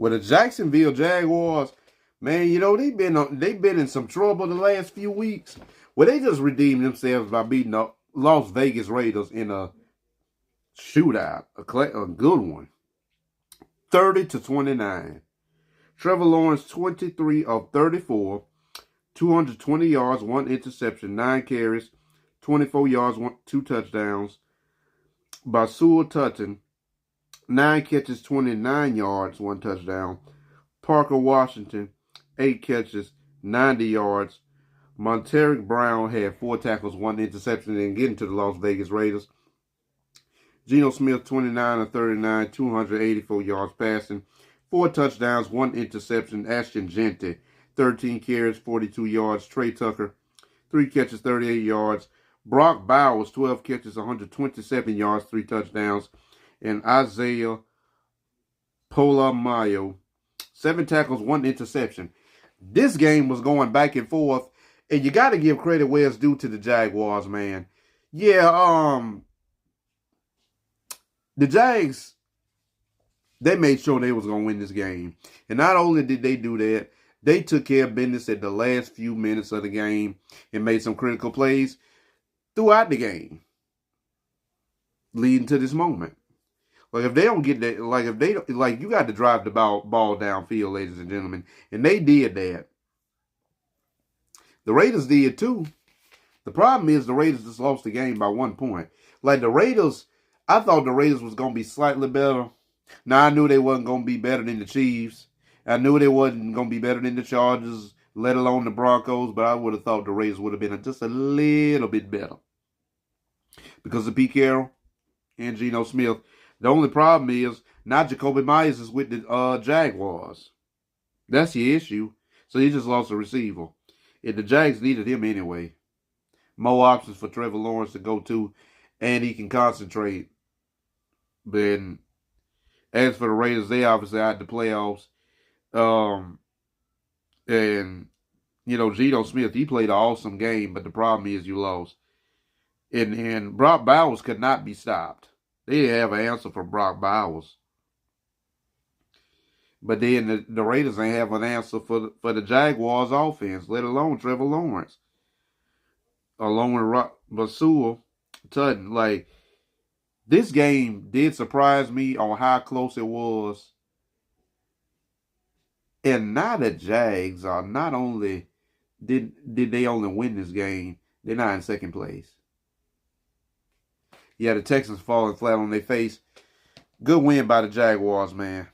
With the Jacksonville Jaguars, man, you know, they've been in some trouble the last few weeks. Well, they just redeemed themselves by beating the Las Vegas Raiders in a shootout, a good one, 30-29. Trevor Lawrence, 23 of 34, 220 yards, 1 interception, 9 carries, 24 yards, 2 touchdowns. Basur Tutton, 9 catches, 29 yards, 1 touchdown. Parker Washington, 8 catches, 90 yards. Monteric Brown had 4 tackles, 1 interception, and getting to the Las Vegas Raiders. Geno Smith, 29 of 39, 284 yards passing, 4 touchdowns, 1 interception. Ashton Jeanty, 13 carries, 42 yards. Trey Tucker, 3 catches, 38 yards. Brock Bowers, 12 catches, 127 yards, 3 touchdowns. And Isaiah Polamayo, 7 tackles, 1 interception. This game was going back and forth, and you got to give credit where it's due to the Jaguars, man. Yeah, the Jags, they made sure they was going to win this game. And not only did they do that, they took care of business at the last few minutes of the game and made some critical plays throughout the game, leading to this moment. Like, if they don't get that, like, if they don't, like, you got to drive the ball downfield, ladies and gentlemen. And they did that. The Raiders did too. The problem is the Raiders just lost the game by 1 point. Like, the Raiders, I thought the Raiders was going to be slightly better. Now, I knew they wasn't going to be better than the Chiefs. I knew they wasn't going to be better than the Chargers, let alone the Broncos, but I would have thought the Raiders would have been just a little bit better. Because of Pete Carroll and Geno Smith. The only problem is now Jacoby Myers is with the Jaguars. That's the issue. So he just lost a receiver. And the Jags needed him anyway. More options for Trevor Lawrence to go to, and he can concentrate. But as for the Raiders, they obviously out the playoffs. And, you know, Geno Smith, he played an awesome game, but the problem is you lost. And Brock Bowers could not be stopped. They didn't have an answer for Brock Bowers. But then the Raiders ain't have an answer for the Jaguars offense, let alone Trevor Lawrence. Along with Basur Tutton. Like, this game did surprise me on how close it was. And now the Jags are not only did they only win this game, they're not in second place. Yeah, the Texans falling flat on their face. Good win by the Jaguars, man.